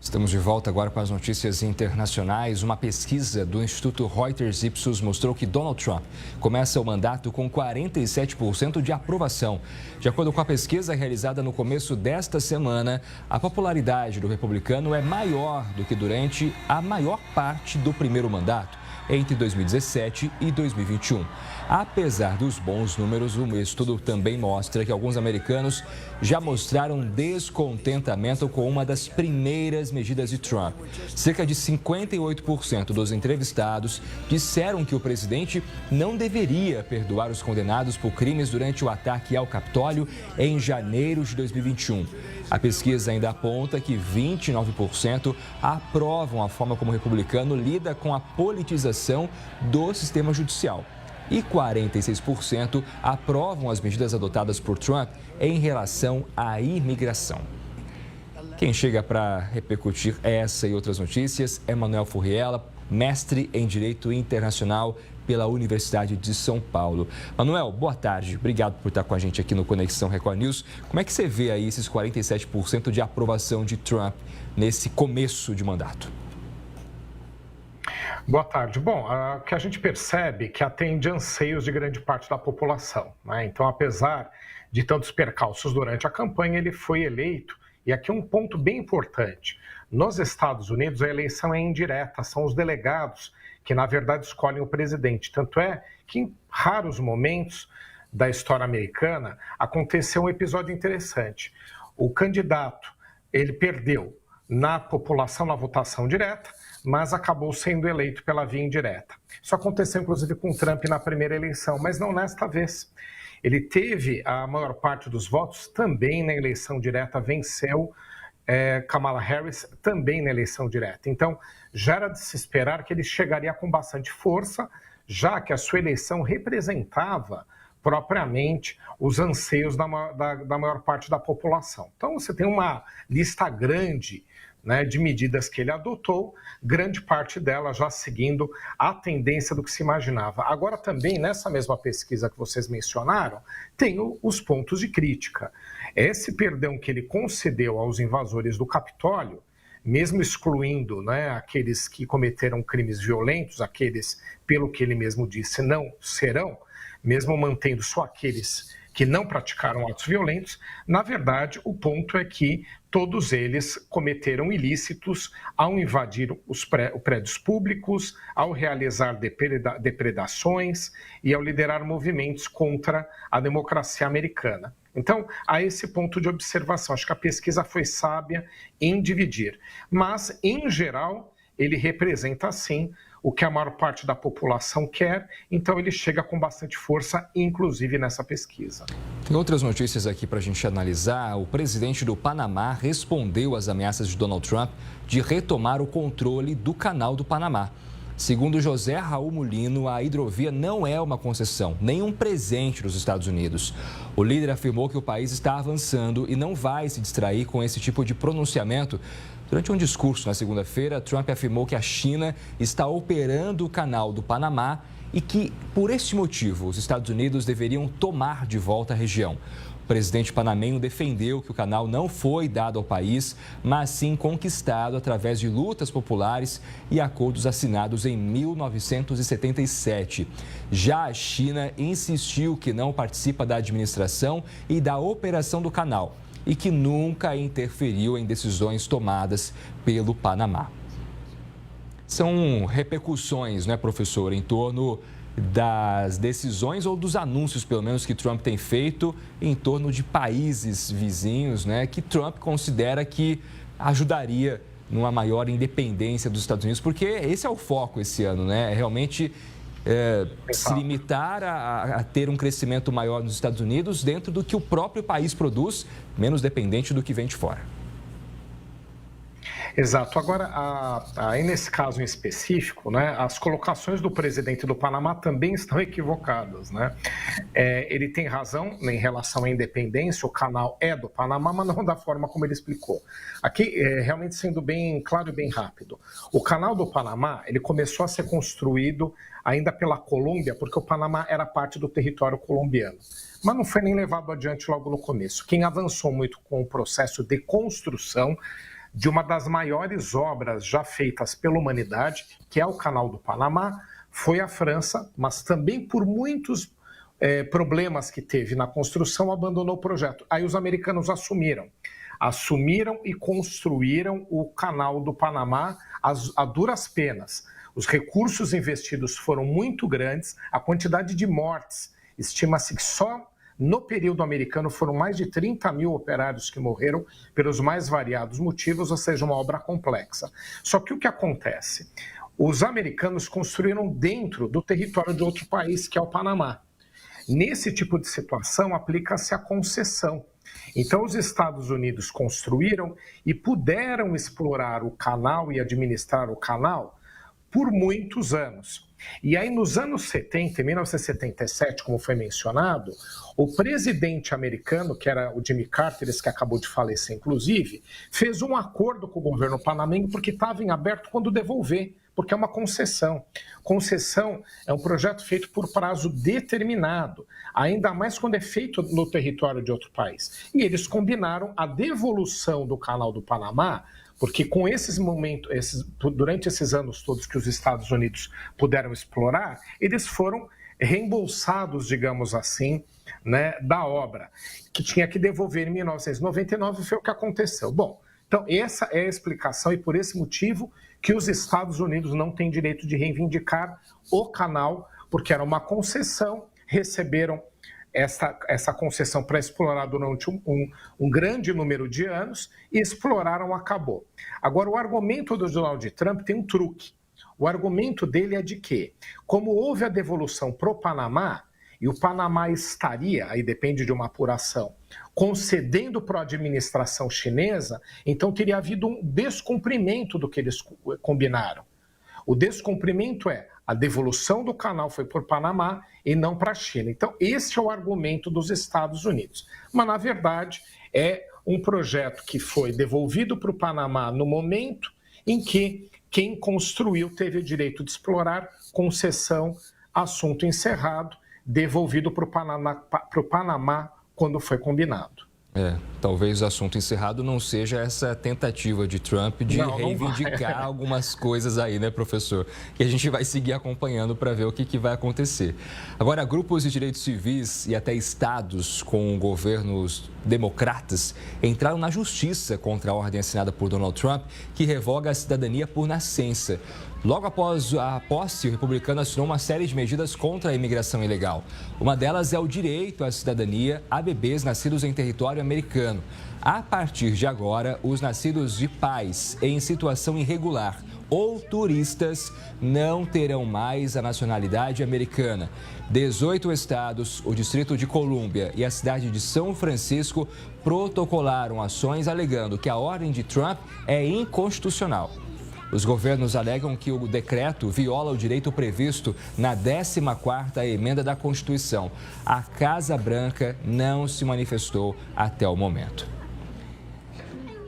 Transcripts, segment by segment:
Estamos de volta agora com as notícias internacionais. Uma pesquisa do Instituto Reuters Ipsos mostrou que Donald Trump começa o mandato com 47% de aprovação. De acordo com a pesquisa realizada no começo desta semana, a popularidade do republicano é maior do que durante a maior parte do primeiro mandato, entre 2017 e 2021. Apesar dos bons números, o estudo também mostra que alguns americanos já mostraram descontentamento com uma das primeiras medidas de Trump. Cerca de 58% dos entrevistados disseram que o presidente não deveria perdoar os condenados por crimes durante o ataque ao Capitólio em janeiro de 2021. A pesquisa ainda aponta que 29% aprovam a forma como o republicano lida com a politização do sistema judicial. E 46% aprovam as medidas adotadas por Trump em relação à imigração. Quem chega para repercutir essa e outras notícias é Manuel Furriela, mestre em Direito Internacional pela Universidade de São Paulo. Manuel, boa tarde. Obrigado por estar com a gente aqui no Conexão Record News. Como é que você vê aí esses 47% de aprovação de Trump nesse começo de mandato? Boa tarde. Bom, o que a gente percebe é que atende anseios de grande parte da população, né? Então, apesar de tantos percalços durante a campanha, ele foi eleito. E aqui um ponto bem importante. Nos Estados Unidos, a eleição é indireta, são os delegados que, na verdade, escolhem o presidente. Tanto é que, em raros momentos da história americana, aconteceu um episódio interessante. O candidato, ele perdeu na população, na votação direta, mas acabou sendo eleito pela via indireta. Isso aconteceu, inclusive, com Trump na primeira eleição, mas não nesta vez. Ele teve a maior parte dos votos também na eleição direta, venceu Kamala Harris também na eleição direta. Então, já era de se esperar que ele chegaria com bastante força, já que a sua eleição representava propriamente os anseios da maior parte da população. Então, você tem uma lista grande, né, de medidas que ele adotou, grande parte delas já seguindo a tendência do que se imaginava. Agora também, nessa mesma pesquisa que vocês mencionaram, tem os pontos de crítica. Esse perdão que ele concedeu aos invasores do Capitólio, mesmo excluindo, né, aqueles que cometeram crimes violentos, aqueles, pelo que ele mesmo disse, não serão, mesmo mantendo só aqueles que não praticaram atos violentos, na verdade, o ponto é que todos eles cometeram ilícitos ao invadir os prédios públicos, ao realizar depredações e ao liderar movimentos contra a democracia americana. Então, há esse ponto de observação. Acho que a pesquisa foi sábia em dividir. Mas, em geral, ele representa, sim, o que a maior parte da população quer, então ele chega com bastante força, inclusive nessa pesquisa. Tem outras notícias aqui para a gente analisar. O presidente do Panamá respondeu às ameaças de Donald Trump de retomar o controle do Canal do Panamá. Segundo José Raul Mulino, a hidrovia não é uma concessão, nem um presente dos Estados Unidos. O líder afirmou que o país está avançando e não vai se distrair com esse tipo de pronunciamento. Durante um discurso na segunda-feira, Trump afirmou que a China está operando o Canal do Panamá e que, por este motivo, os Estados Unidos deveriam tomar de volta a região. O presidente panamenho defendeu que o canal não foi dado ao país, mas sim conquistado através de lutas populares e acordos assinados em 1977. Já a China insistiu que não participa da administração e da operação do canal e que nunca interferiu em decisões tomadas pelo Panamá. São repercussões, né, professor, em torno das decisões ou dos anúncios, pelo menos, que Trump tem feito em torno de países vizinhos, né, que Trump considera que ajudaria numa maior independência dos Estados Unidos, porque esse é o foco esse ano, né, é realmente se limitar a ter um crescimento maior nos Estados Unidos dentro do que o próprio país produz, menos dependente do que vem de fora. Exato. Agora, aí nesse caso em específico, né, as colocações do presidente do Panamá também estão equivocadas, né? Ele tem razão em relação à independência, o canal é do Panamá, mas não da forma como ele explicou. Aqui, realmente sendo bem claro e bem rápido, o canal do Panamá, ele começou a ser construído ainda pela Colômbia, porque o Panamá era parte do território colombiano. Mas não foi nem levado adiante logo no começo. Quem avançou muito com o processo de construção de uma das maiores obras já feitas pela humanidade, que é o Canal do Panamá, foi a França, mas também por muitos problemas que teve na construção, abandonou o projeto. Aí os americanos assumiram e construíram o Canal do Panamá a duras penas. Os recursos investidos foram muito grandes, a quantidade de mortes, estima-se que só no período americano foram mais de 30 mil operários que morreram pelos mais variados motivos, ou seja, uma obra complexa. Só que o que acontece? Os americanos construíram dentro do território de outro país, que é o Panamá. Nesse tipo de situação, aplica-se a concessão. Então, os Estados Unidos construíram e puderam explorar o canal e administrar o canal por muitos anos. E aí, nos anos 70, em 1977, como foi mencionado, o presidente americano, que era o Jimmy Carter, esse que acabou de falecer, inclusive, fez um acordo com o governo panamenho porque estava em aberto quando devolver, porque é uma concessão. Concessão é um projeto feito por prazo determinado, ainda mais quando é feito no território de outro país. E eles combinaram a devolução do Canal do Panamá, porque com esses momentos, durante esses anos todos que os Estados Unidos puderam explorar, eles foram reembolsados, digamos assim, né, da obra, que tinha que devolver em 1999, foi o que aconteceu. Bom, então essa é a explicação e por esse motivo que os Estados Unidos não têm direito de reivindicar o canal, porque era uma concessão, receberam essa concessão para explorar durante um grande número de anos e exploraram, acabou. Agora, o argumento do Donald Trump tem um truque. O argumento dele é de que, como houve a devolução para o Panamá, e o Panamá estaria, aí depende de uma apuração, concedendo para a administração chinesa, então teria havido um descumprimento do que eles combinaram. O descumprimento é a devolução do canal foi por Panamá e não para a China. Então, esse é o argumento dos Estados Unidos. Mas, na verdade, é um projeto que foi devolvido para o Panamá no momento em que quem construiu teve o direito de explorar, concessão, assunto encerrado, devolvido para o Panamá quando foi combinado. Talvez o assunto encerrado não seja essa tentativa de Trump de reivindicar algumas coisas aí, né, professor? Que a gente vai seguir acompanhando para ver o que vai acontecer. Agora, grupos de direitos civis e até estados com governos democratas entraram na justiça contra a ordem assinada por Donald Trump, que revoga a cidadania por nascença. Logo após a posse, o republicano assinou uma série de medidas contra a imigração ilegal. Uma delas é o direito à cidadania a bebês nascidos em território americano. A partir de agora, os nascidos de pais em situação irregular ou turistas não terão mais a nacionalidade americana. 18 estados, o Distrito de Colômbia e a cidade de São Francisco protocolaram ações alegando que a ordem de Trump é inconstitucional. Os governos alegam que o decreto viola o direito previsto na 14ª emenda da Constituição. A Casa Branca não se manifestou até o momento.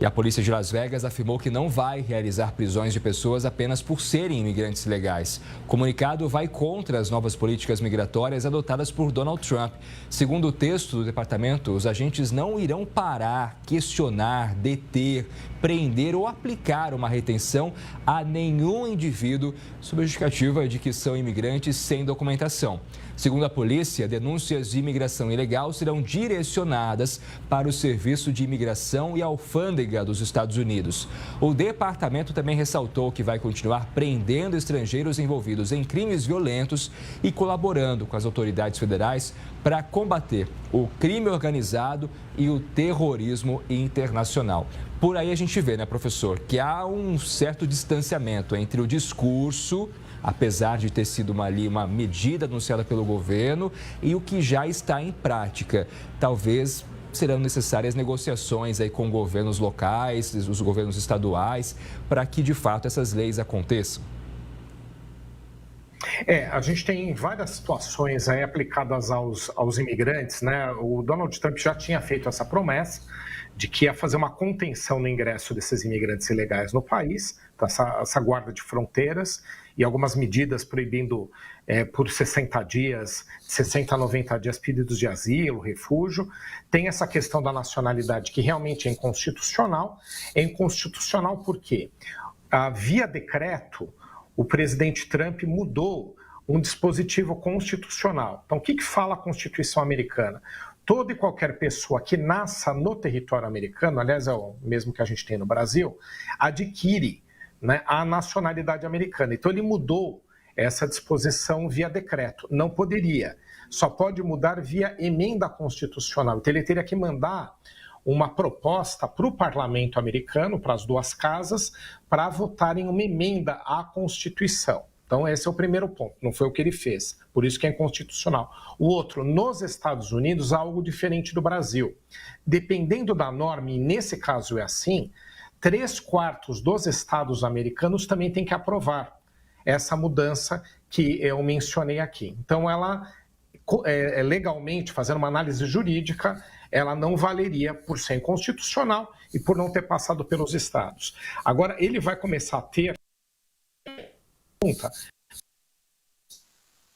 E a polícia de Las Vegas afirmou que não vai realizar prisões de pessoas apenas por serem imigrantes legais. O comunicado vai contra as novas políticas migratórias adotadas por Donald Trump. Segundo o texto do departamento, os agentes não irão parar, questionar, deter, prender ou aplicar uma retenção a nenhum indivíduo sob a justificativa de que são imigrantes sem documentação. Segundo a polícia, denúncias de imigração ilegal serão direcionadas para o Serviço de Imigração e Alfândega dos Estados Unidos. O departamento também ressaltou que vai continuar prendendo estrangeiros envolvidos em crimes violentos e colaborando com as autoridades federais para combater o crime organizado e o terrorismo internacional. Por aí a gente vê, né, professor, que há um certo distanciamento entre o discurso, apesar de ter sido uma medida anunciada pelo governo, e o que já está em prática. Talvez serão necessárias negociações aí com governos locais, os governos estaduais, para que de fato essas leis aconteçam. A gente tem várias situações aí aplicadas aos imigrantes, né? O Donald Trump já tinha feito essa promessa de que ia fazer uma contenção no ingresso desses imigrantes ilegais no país, então essa guarda de fronteiras e algumas medidas proibindo por 60 dias, 60 a 90 dias, pedidos de asilo, refúgio. Tem essa questão da nacionalidade que realmente é inconstitucional. É inconstitucional porque, via decreto, o presidente Trump mudou um dispositivo constitucional. Então, o que fala a Constituição americana? Toda e qualquer pessoa que nasça no território americano, aliás, é o mesmo que a gente tem no Brasil, adquire, né, a nacionalidade americana. Então, ele mudou essa disposição via decreto. Não poderia. Só pode mudar via emenda constitucional. Então, ele teria que mandar uma proposta para o parlamento americano, para as duas casas, para votarem uma emenda à Constituição. Então, esse é o primeiro ponto, não foi o que ele fez, por isso que é inconstitucional. O outro, nos Estados Unidos, há algo diferente do Brasil. Dependendo da norma, e nesse caso é assim, 3/4 dos estados americanos também têm que aprovar essa mudança que eu mencionei aqui. Então, ela, legalmente, fazendo uma análise jurídica, ela não valeria por ser inconstitucional e por não ter passado pelos estados. Agora, ele vai começar a ter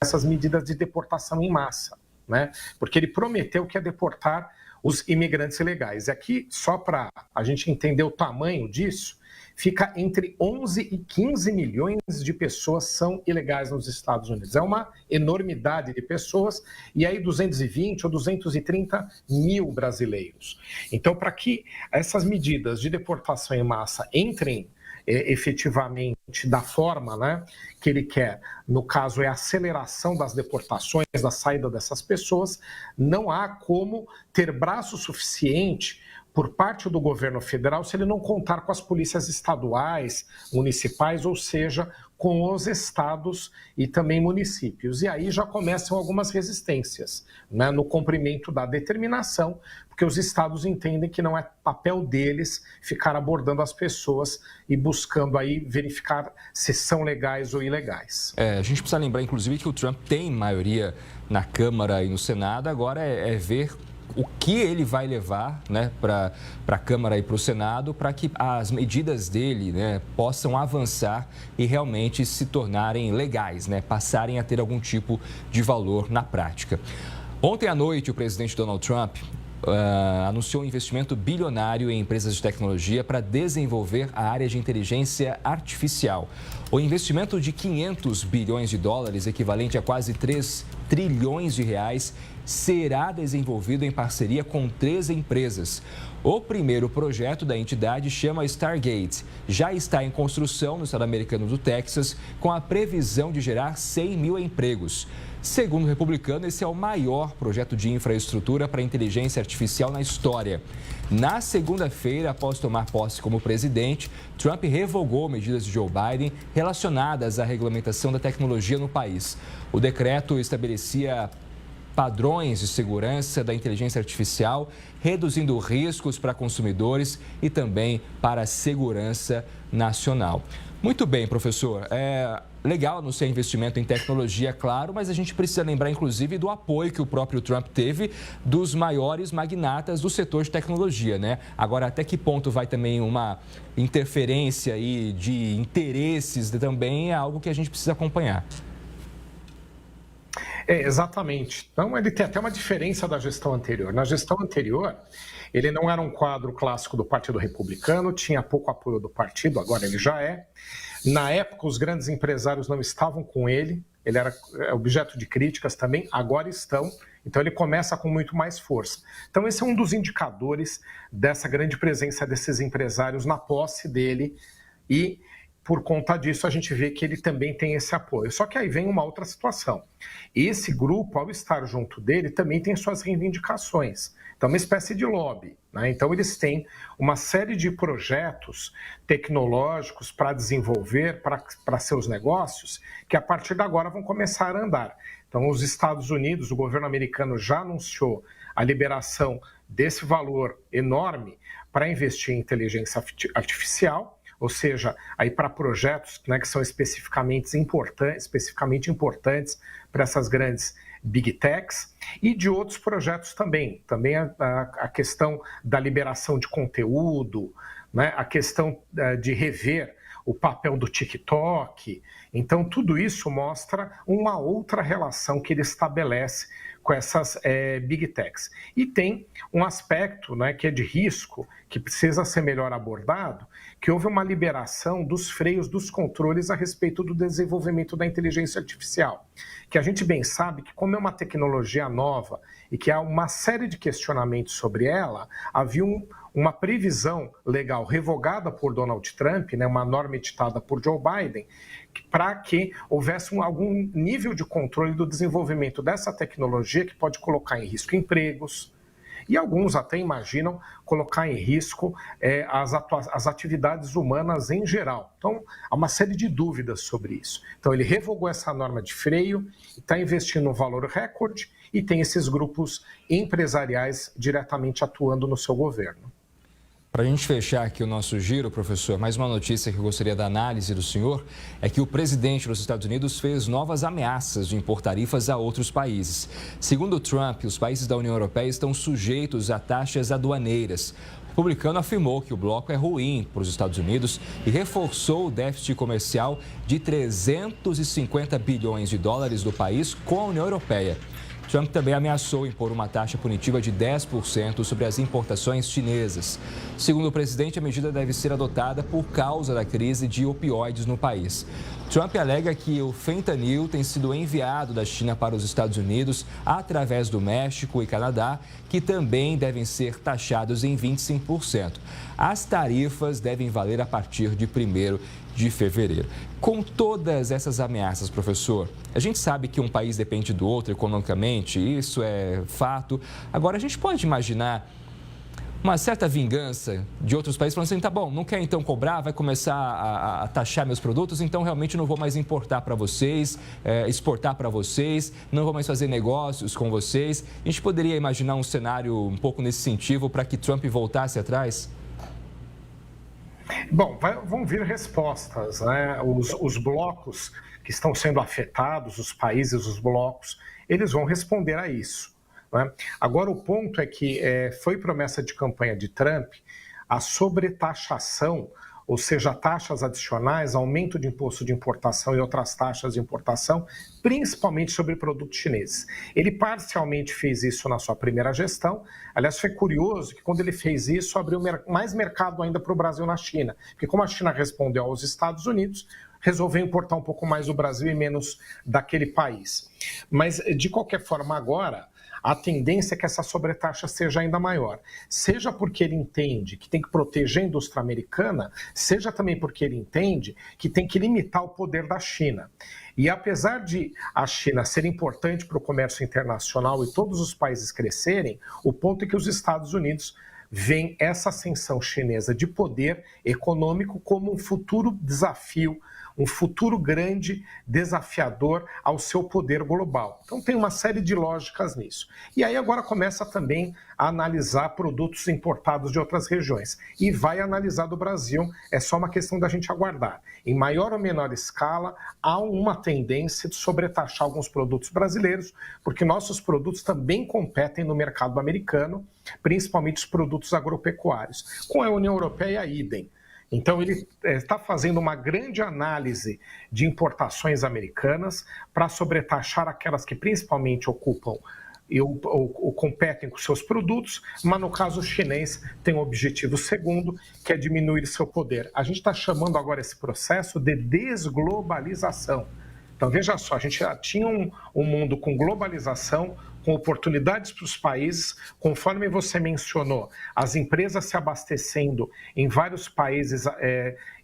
essas medidas de deportação em massa, né? Porque ele prometeu que ia deportar os imigrantes ilegais. E aqui, só para a gente entender o tamanho disso, fica entre 11 e 15 milhões de pessoas são ilegais nos Estados Unidos. É uma enormidade de pessoas, e aí 220 ou 230 mil brasileiros. Então, para que essas medidas de deportação em massa entrem efetivamente da forma, né, que ele quer, no caso é a aceleração das deportações, da saída dessas pessoas, não há como ter braço suficiente por parte do governo federal se ele não contar com as polícias estaduais, municipais, ou seja, com os estados e também municípios. E aí já começam algumas resistências, né, no cumprimento da determinação, porque os estados entendem que não é papel deles ficar abordando as pessoas e buscando aí verificar se são legais ou ilegais. A gente precisa lembrar, inclusive, que o Trump tem maioria na Câmara e no Senado, agora é ver o que ele vai levar, né, para a Câmara e para o Senado, para que as medidas dele, né, possam avançar e realmente se tornarem legais, né, passarem a ter algum tipo de valor na prática. Ontem à noite, o presidente Donald Trump anunciou um investimento bilionário em empresas de tecnologia para desenvolver a área de inteligência artificial. O investimento de 500 bilhões de dólares, equivalente a quase 3 trilhões de reais, será desenvolvido em parceria com 3 empresas. O primeiro projeto da entidade chama Stargate. Já está em construção no estado americano do Texas, com a previsão de gerar 100 mil empregos. Segundo o republicano, esse é o maior projeto de infraestrutura para inteligência artificial na história. Na segunda-feira, após tomar posse como presidente, Trump revogou medidas de Joe Biden relacionadas à regulamentação da tecnologia no país. O decreto estabelecia padrões de segurança da inteligência artificial, reduzindo riscos para consumidores e também para a segurança nacional. Muito bem, professor. É legal anunciar investimento em tecnologia, claro, mas a gente precisa lembrar, inclusive, do apoio que o próprio Trump teve dos maiores magnatas do setor de tecnologia, né? Agora, até que ponto vai também uma interferência aí de interesses também é algo que a gente precisa acompanhar. Exatamente. Então, ele tem até uma diferença da gestão anterior. Na gestão anterior, ele não era um quadro clássico do Partido Republicano, tinha pouco apoio do partido, agora ele já é. Na época, os grandes empresários não estavam com ele era objeto de críticas também, agora estão. Então, ele começa com muito mais força. Então, esse é um dos indicadores dessa grande presença desses empresários na posse dele e, por conta disso, a gente vê que ele também tem esse apoio. Só que aí vem uma outra situação. Esse grupo, ao estar junto dele, também tem suas reivindicações. Então, uma espécie de lobby, né? Então, eles têm uma série de projetos tecnológicos para desenvolver para seus negócios, que a partir de agora vão começar a andar. Então, os Estados Unidos, o governo americano já anunciou a liberação desse valor enorme para investir em inteligência artificial, ou seja, aí para projetos, né, que são especificamente importantes para essas grandes Big Techs e de outros projetos também. Também a questão da liberação de conteúdo, né? A questão de rever o papel do TikTok. Então, tudo isso mostra uma outra relação que ele estabelece com essas Big Techs. E tem um aspecto, né, que é de risco, que precisa ser melhor abordado, que houve uma liberação dos freios, dos controles a respeito do desenvolvimento da inteligência artificial, que a gente bem sabe que, como é uma tecnologia nova e que há uma série de questionamentos sobre ela, havia uma previsão legal revogada por Donald Trump, né, uma norma editada por Joe Biden, para que houvesse algum nível de controle do desenvolvimento dessa tecnologia que pode colocar em risco empregos, e alguns até imaginam colocar em risco as atividades humanas em geral. Então, há uma série de dúvidas sobre isso. Então, ele revogou essa norma de freio, está investindo um valor recorde e tem esses grupos empresariais diretamente atuando no seu governo. Para a gente fechar aqui o nosso giro, professor, mais uma notícia que eu gostaria da análise do senhor é que o presidente dos Estados Unidos fez novas ameaças de impor tarifas a outros países. Segundo Trump, os países da União Europeia estão sujeitos a taxas aduaneiras. O republicano afirmou que o bloco é ruim para os Estados Unidos e reforçou o déficit comercial de 350 bilhões de dólares do país com a União Europeia. Trump também ameaçou impor uma taxa punitiva de 10% sobre as importações chinesas. Segundo o presidente, a medida deve ser adotada por causa da crise de opioides no país. Trump alega que o fentanil tem sido enviado da China para os Estados Unidos através do México e Canadá, que também devem ser taxados em 25%. As tarifas devem valer a partir de 1º de fevereiro. Com todas essas ameaças, professor, a gente sabe que um país depende do outro economicamente, isso é fato. Agora, a gente pode imaginar uma certa vingança de outros países falando assim, tá bom, não quer então cobrar, vai começar a taxar meus produtos, então realmente não vou mais importar para vocês, exportar para vocês, não vou mais fazer negócios com vocês. A gente poderia imaginar um cenário um pouco nesse sentido para que Trump voltasse atrás? Bom, vão vir respostas, né? Os blocos que estão sendo afetados, os países, os blocos, eles vão responder a isso, né? Agora, o ponto é que foi promessa de campanha de Trump a sobretaxação, ou seja, taxas adicionais, aumento de imposto de importação e outras taxas de importação, principalmente sobre produtos chineses. Ele parcialmente fez isso na sua primeira gestão. Aliás, foi curioso que quando ele fez isso, abriu mais mercado ainda para o Brasil na China, porque como a China respondeu aos Estados Unidos, resolveu importar um pouco mais do Brasil e menos daquele país. Mas, de qualquer forma, agora, a tendência é que essa sobretaxa seja ainda maior. Seja porque ele entende que tem que proteger a indústria americana, seja também porque ele entende que tem que limitar o poder da China. E apesar de a China ser importante para o comércio internacional e todos os países crescerem, o ponto é que os Estados Unidos veem essa ascensão chinesa de poder econômico como um futuro desafio, um futuro grande desafiador ao seu poder global. Então tem uma série de lógicas nisso. E aí agora começa também a analisar produtos importados de outras regiões. E vai analisar do Brasil, é só uma questão da gente aguardar. Em maior ou menor escala, há uma tendência de sobretaxar alguns produtos brasileiros, porque nossos produtos também competem no mercado americano, principalmente os produtos agropecuários. Com a União Europeia, idem. Então, ele está fazendo uma grande análise de importações americanas para sobretaxar aquelas que principalmente ocupam ou competem com seus produtos, mas no caso chinês tem um objetivo segundo, que é diminuir seu poder. A gente está chamando agora esse processo de desglobalização. Então, veja só, a gente já tinha um mundo com globalização, com oportunidades para os países, conforme você mencionou, as empresas se abastecendo em vários países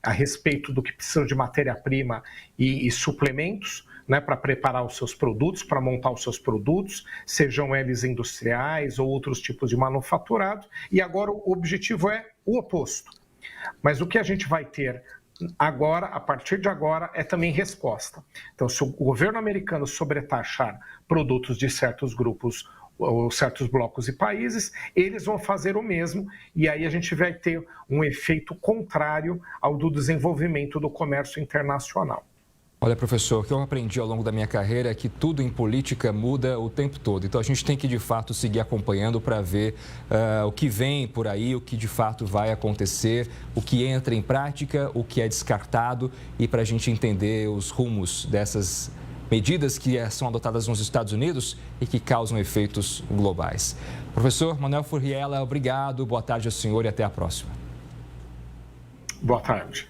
a respeito do que precisam de matéria-prima e suplementos, né, para preparar os seus produtos, para montar os seus produtos, sejam eles industriais ou outros tipos de manufaturado, e agora o objetivo é o oposto. Mas o que a gente vai ter agora, a partir de agora, é também resposta. Então, se o governo americano sobretaxar produtos de certos grupos ou certos blocos e países, eles vão fazer o mesmo, e aí a gente vai ter um efeito contrário ao do desenvolvimento do comércio internacional. Olha, professor, o que eu aprendi ao longo da minha carreira é que tudo em política muda o tempo todo. Então, a gente tem que, de fato, seguir acompanhando para ver o que vem por aí, o que, de fato, vai acontecer, o que entra em prática, o que é descartado e para a gente entender os rumos dessas medidas que são adotadas nos Estados Unidos e que causam efeitos globais. Professor Manuel Furriela, obrigado, boa tarde ao senhor e até a próxima. Boa tarde.